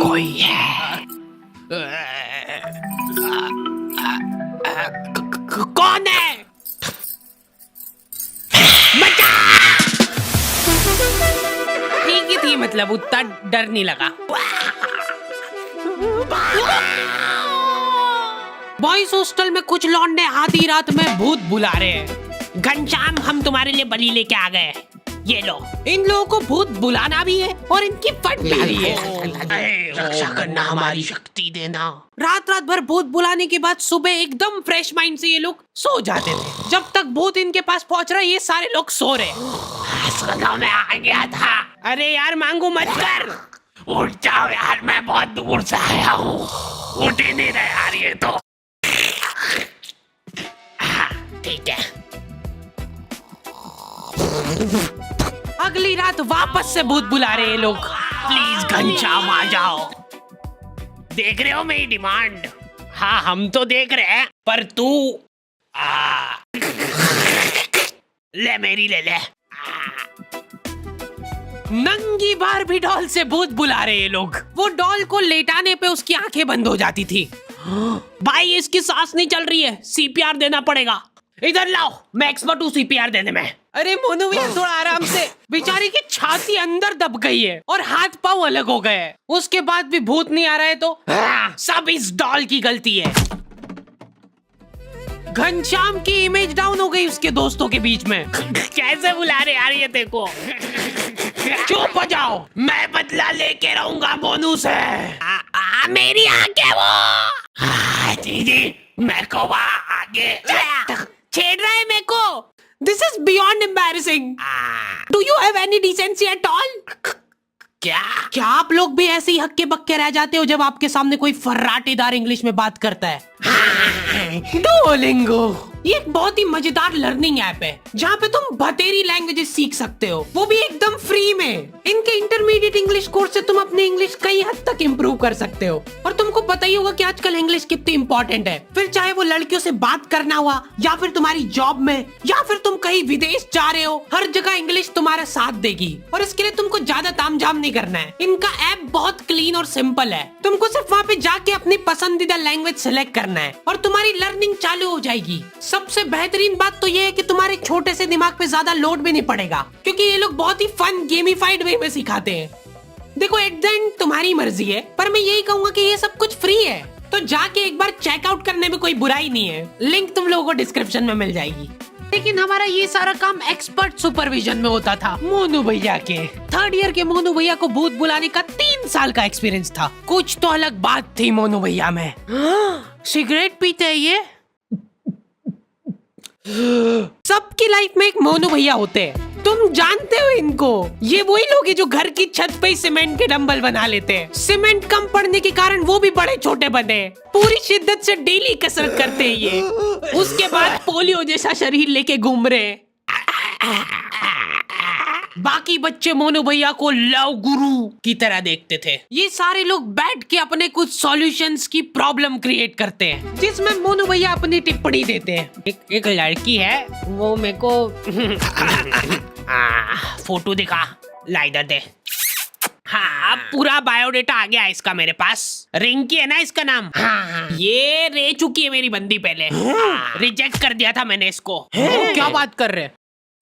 कोई है। कौन है? ठीक ही थी, मतलब उतना डर नहीं लगा। बॉयज हॉस्टल में कुछ लौंडे आधी रात में भूत बुला रहे हैं। घनश्याम, हम तुम्हारे लिए बलि लेके आ गए, ये लो। इन लोगों को भूत बुलाना भी है और इनकी फट भी रही है। रक्षा करना हमारी शक्ति देना। रात रात भर भूत बुलाने के बाद सुबह एकदम फ्रेश माइंड से ये लोग सो जाते थे। जब तक भूत इनके पास पहुंच रहा है, ये सारे लोग सो रहे। मैं आ गया था। अरे यार मांगू मत कर। उठ जाओ यार, मैं बहुत दूर से आया हूँ। उठ ही नहीं रहा यार ये तो। ठीक है। अगली रात वापस से भूत बुला रहे हैं लोग। प्लीज घनश्याम आ जाओ। देख रहे हो मेरी डिमांड? हाँ हम तो देख रहे हैं, पर तू ले मेरी ले ले। नंगी बारबी डॉल से भूत बुला रहे हैं लोग। वो डॉल को लेटाने पे उसकी आंखें बंद हो जाती थी। भाई इसकी सांस नहीं चल रही है, सीपीआर देना पड़ेगा। इधर लाओ, मैं एक्सपर्ट हूँ सीपीआर देने में। अरे मोनू भैया थोड़ा आराम से। बेचारी की छाती अंदर दब गई है और हाथ पांव अलग हो गए हैं। उसके बाद भी भूत नहीं आ रहा है तो सब इस डॉल की गलती है। घनश्याम की इमेज डाउन हो गई उसके दोस्तों के बीच में। कैसे बुला रहे यार ये देखो। चुप हो जाओ, मैं बदला लेके रहूंगा मोनू से। मेरी आंखें वो। दीदी मेरे को आगे छेड़ रहा है मेरे को। This is beyond embarrassing. Do you have any decency at all? क्या आप लोग भी ऐसे ही हक्के बक्के रह जाते हो जब आपके सामने कोई फर्राटेदार इंग्लिश में बात करता है? डुओलिंगो ये एक बहुत ही मजेदार लर्निंग ऐप है जहाँ पे तुम बतेरी लैंग्वेजेस सीख सकते हो, वो भी एकदम फ्री में। इनके इंटरमीडिएट इंग्लिश कोर्स से तुम अपनी इंग्लिश कई हद तक इम्प्रूव कर सकते हो। और तुमको पता ही होगा कि आजकल इंग्लिश कितनी इंपॉर्टेंट है। फिर चाहे वो लड़कियों से बात करना हुआ, या फिर तुम्हारी जॉब में, या फिर तुम कहीं विदेश जा रहे हो, हर जगह इंग्लिश तुम्हारा साथ देगी। और इसके लिए तुमको ज्यादा तामझाम नहीं करना है। इनका ऐप बहुत क्लीन और सिंपल है। तुमको सिर्फ वहाँ पे जाके अपनी पसंदीदा लैंग्वेज सेलेक्ट करना है और तुम्हारी लर्निंग चालू हो जाएगी। सबसे बेहतरीन बात तो ये है कि तुम्हारे छोटे से दिमाग पे ज्यादा लोड भी नहीं पड़ेगा, क्योंकि ये लोग बहुत ही फन गेमिफाइड वे में सिखाते हैं। देखो एट द एंड तुम्हारी मर्जी है, पर मैं यही कहूंगा कि ये सब कुछ फ्री है, तो जाके एक बार चेकआउट करने में कोई बुराई नहीं है। लिंक तुम लोगों को डिस्क्रिप्शन में मिल जाएगी। लेकिन हमारा ये सारा काम एक्सपर्ट सुपरविजन में होता था मोनू भैया के। थर्ड ईयर के मोनू भैया को भूत बुलाने का 3 साल का एक्सपीरियंस था। कुछ तो अलग बात थी मोनू भैया में। सिगरेट पीते हैं ये। सबकी लाइफ में एक मोनू भैया होते हैं, तुम जानते हो इनको। ये वही लोग हैं जो घर की छत पे सीमेंट के डंबल बना लेते हैं। सीमेंट कम पड़ने के कारण वो भी बड़े छोटे बने। पूरी शिद्दत से डेली कसरत करते हैं ये। उसके बाद पोलियो जैसा शरीर लेके घूम रहे हैं। बाकी बच्चे मोनू भैया को लव गुरु की तरह देखते थे। ये सारे लोग बैठ के अपने कुछ सॉल्यूशंस की प्रॉब्लम क्रिएट करते हैं, जिसमें मोनू भैया अपनी टिप्पणी देते हैं। एक लड़की है, वो मेरे को फोटो दिखा, ला इधर दे। हाँ पूरा बायोडेटा आ गया इसका मेरे पास। रिंकी है ना इसका नाम। हाँ ये रह चुकी है मेरी बंदी पहले। रिजेक्ट कर दिया था मैंने इसको। क्या बात कर रहे?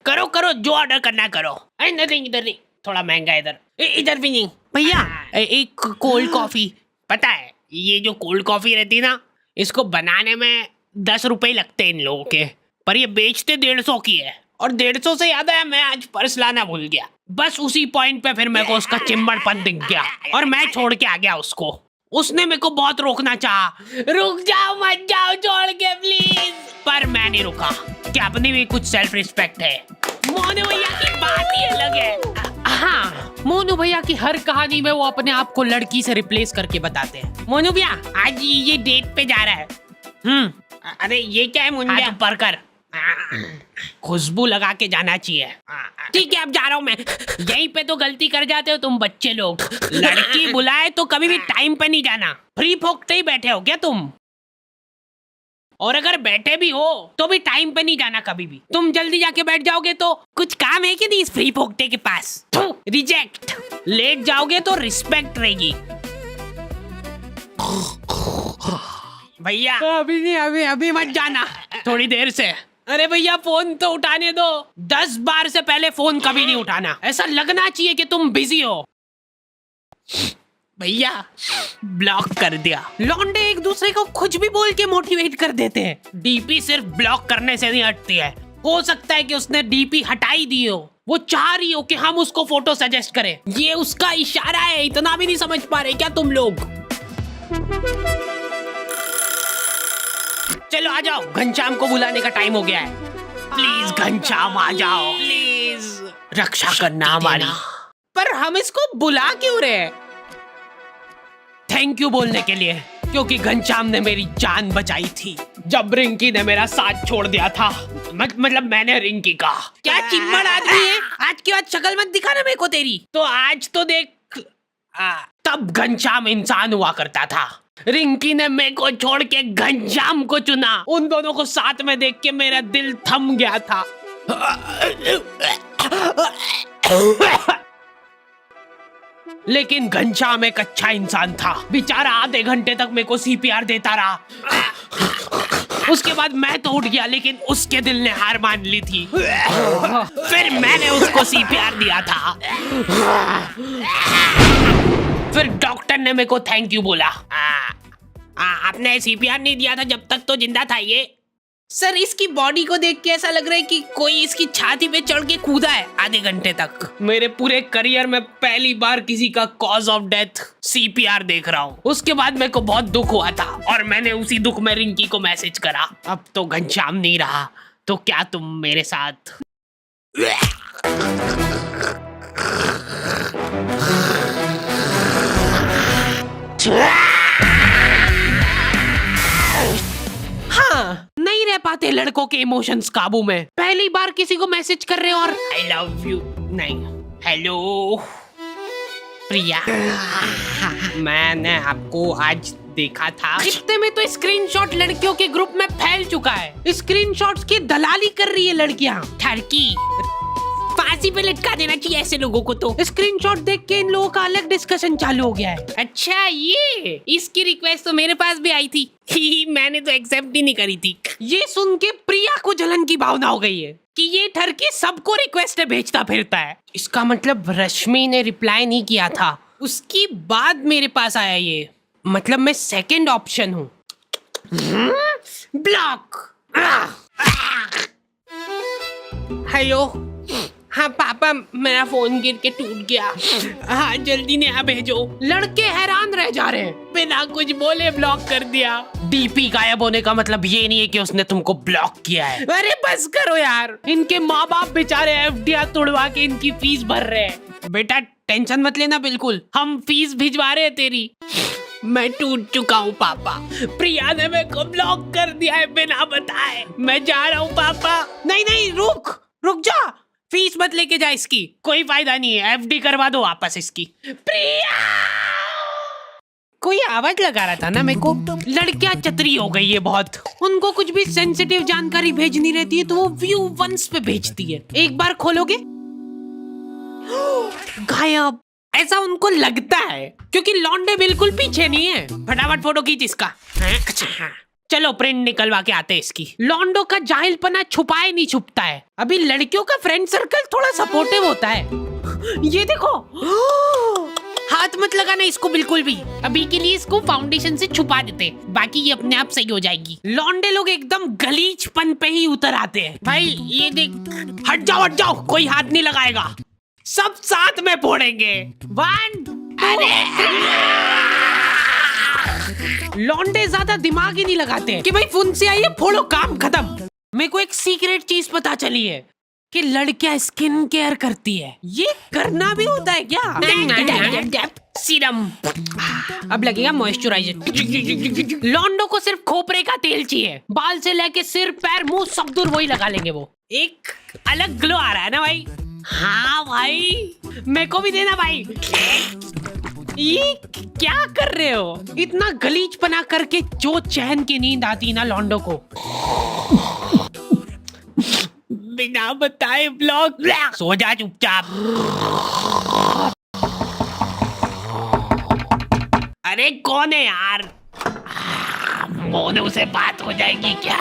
करो करो जो ऑर्डर करना करो। इधर नहीं, इधर नहीं, थोड़ा महंगा इधर। इधर भी नहीं भैया। एक कोल्ड कॉफी। पता है ये जो कोल्ड कॉफी रहती है ना, इसको बनाने में 10 रुपए लगते हैं इन लोगों के, पर ये बेचते 150 की है। और 150 से याद आया, मैं आज पर्स लाना भूल गया। बस उसी पॉइंट पे फिर मेरे को उसका चिंबड़पन दिख गया और मैं छोड़ के आ गया उसको। उसने मेरे को बहुत रोकना चाहा, रुक जाओ मत जाओ छोड़ के प्लीज, पर मैं नहीं रुका कि अपनी भी कुछ सेल्फ रिस्पेक्ट है। मोनू भैया की बात ही अलग है। हाँ मोनू भैया की हर कहानी में वो अपने आप को लड़की से रिप्लेस करके बताते हैं। मोनू भैया आज ये डेट पे जा रहा है। अरे ये क्या है मुंडा ऊपर कर, खुशबू लगा के जाना चाहिए। ठीक है अब जा रहा हूँ मैं। यहीं पे तो गलती कर जाते हो तुम बच्चे लोग। लड़की बुलाए तो कभी भी टाइम पे नहीं जाना। फ्री फोकते ही बैठे हो क्या तुम? और अगर बैठे भी हो तो भी टाइम पे नहीं जाना कभी भी। तुम जल्दी जाके बैठ जाओगे तो कुछ काम है कि नहीं इस फ्री फोकते के पास? रिजेक्ट। लेट जाओगे तो रिस्पेक्ट रहेगी। भैया अभी नहीं, अभी अभी मत जाना, थोड़ी देर से। अरे भैया फोन तो उठाने दो, 10 बार से पहले फोन कभी नहीं उठाना, ऐसा लगना चाहिए कि तुम बिजी हो। भैया ब्लॉक कर दिया। लौंडे एक दूसरे को कुछ भी बोल के मोटिवेट कर देते हैं। डीपी सिर्फ ब्लॉक करने से नहीं हटती है, हो सकता है कि उसने डीपी हटाई दी हो, वो चाह रही हो कि हम उसको फोटो सजेस्ट करें। ये उसका इशारा है, इतना भी नहीं समझ पा रहे क्या तुम लोग? चलो आ जाओ, घनश्याम को बुलाने का टाइम हो गया है। प्लीज घनश्याम आ जाओ, प्लीज रक्षा करना हमारी। पर हम इसको बुला क्यों रहे? थैंक यू बोलने के लिए, क्योंकि घनश्याम ने मेरी जान बचाई थी जब रिंकी ने मेरा साथ छोड़ दिया था। मतलब मैंने रिंकी का। क्या चिम्मड़ आदमी है, आज के बाद शक्ल मत दिखाना मेरे को तेरी। तो आज तो देख, तब घनश्याम इंसान हुआ करता था। रिंकी ने मेरे को छोड़ के घनश्याम को चुना। उन दोनों को साथ में देख के मेरा दिल थम गया था। लेकिन घनश्याम एक अच्छा इंसान था। बेचारा आधे घंटे तक मेरे को सीपीआर देता रहा। उसके बाद मैं तो उठ गया, लेकिन उसके दिल ने हार मान ली थी। फिर मैंने उसको सीपीआर दिया था। फिर डॉक्टर ने मेरे को थैंक यू बोला। आपने सीपीआर नहीं दिया था जब तक तो जिंदा था ये। सर इसकी बॉडी को देख के ऐसा लग रहा है कि कोई इसकी छाती पे चढ़ के कूदा है आधे घंटे तक। मेरे पूरे करियर में पहली बार किसी का कॉज ऑफ डेथ सीपीआर देख रहा हूँ। उसके बाद मेरे को बहुत दुख हुआ था और मैंने उसी दुख में रिंकी को मैसेज करा। अब तो घनश्याम नहीं रहा, तो क्या तुम मेरे साथ? हाँ, नहीं रह पाते लड़कों के इमोशंस काबू में। पहली बार किसी को मैसेज कर रहे हो और आई लव यू नहीं, हेलो प्रिया, मैंने आपको आज देखा था। इतने में तो स्क्रीनशॉट लड़कियों के ग्रुप में फैल चुका है। स्क्रीनशॉट्स की दलाली कर रही है लड़कियां। ठरकी फांसी पे लटका देना चाहिए ऐसे लोगों को। तो स्क्रीनशॉट देख के इन लोगों का अलग डिस्कशन चालू हो गया है। अच्छा, ये इसकी रिक्वेस्ट तो मेरे पास भी आई थी। मैंने तो एक्सेप्ट ही नहीं करी थी। ये सुन के प्रिया को जलन की भावना हो गई है कि ये ठरकी सबको रिक्वेस्ट भेजता फिरता है। इसका मतलब रश्मि ने रिप्लाई नहीं किया था, उसकी बाद मेरे पास आया ये। मतलब मैं सेकंड ऑप्शन हूँ। ब्लॉक। हेलो, हाँ पापा, मेरा फोन गिर के टूट गया। हाँ जल्दी नया भेजो। लड़के हैरान रह जा रहे हैं, बिना कुछ बोले ब्लॉक कर दिया। डीपी गायब होने का मतलब ये नहीं है कि उसने तुमको ब्लॉक किया है। अरे बस करो यार, इनके माँ बाप बेचारे एफडीआर तोड़वा के इनकी फीस भर रहे हैं। बेटा टेंशन मत लेना, बिल्कुल हम फीस भिजवा रहे हैं तेरी। मैं टूट चुका हूँ पापा, प्रिया ने मेरे को ब्लॉक कर दिया है बिना बताए। मैं जा रहा हूँ पापा। नहीं नहीं, रुक जा, फीस मत लेके जा इसकी, कोई फायदा नहीं है। एफडी करवा दो वापस इसकी। प्रिया, कोई आवाज लगा रहा था ना मेरे को। लड़कियां चतरी हो गई है बहुत, उनको कुछ भी सेंसिटिव जानकारी भेजनी रहती है तो वो व्यू वंस पे भेजती है। एक बार खोलोगे गायब, ऐसा उनको लगता है क्योंकि लौंडे बिल्कुल पीछे नहीं है। फटाफट फोटो खींच इसका। चलो प्रिंट निकलवा के आते हैं इसकी। लौंडो का जाहिलपना छुपाए नहीं छुपता है। अभी लड़कियों का फ्रेंड सर्कल थोड़ा सपोर्टिव होता है। ये देखो, हाथ मत लगाना इसको बिल्कुल भी। अभी के लिए इसको फाउंडेशन से छुपा देते, बाकी ये अपने आप सही हो जाएगी। लौंडे लोग एकदम गलीचपन पे ही उतर आते हैं। भाई ये देख, हट जाओ, कोई हाथ नहीं लगाएगा, सब साथ में फोड़ेंगे। 1 लौंडे ज्यादा दिमाग ही नहीं लगाते कि भाई फोन से आइए फोड़ो, काम खत्म। मेरे को एक सीक्रेट चीज पता चली है कि लड़कियां स्किन केयर करती है। ये करना भी होता है क्या? सीरम, अब लगेगा मॉइस्चराइजर। लौंडो को सिर्फ खोपरे का तेल चाहिए, बाल से लेके सिर पैर मुंह सब दूर वही लगा लेंगे। वो एक अलग ग्लो आ रहा है ना भाई। हाँ भाई, मेरे को भी देना भाई। ये क्या कर रहे हो? इतना गलीचपना करके जो चैन की नींद आती ना लौंडो को। बिना बताए ब्लॉक। सो जा चुपचाप। अरे कौन है यार? मोनू से बात हो जाएगी क्या?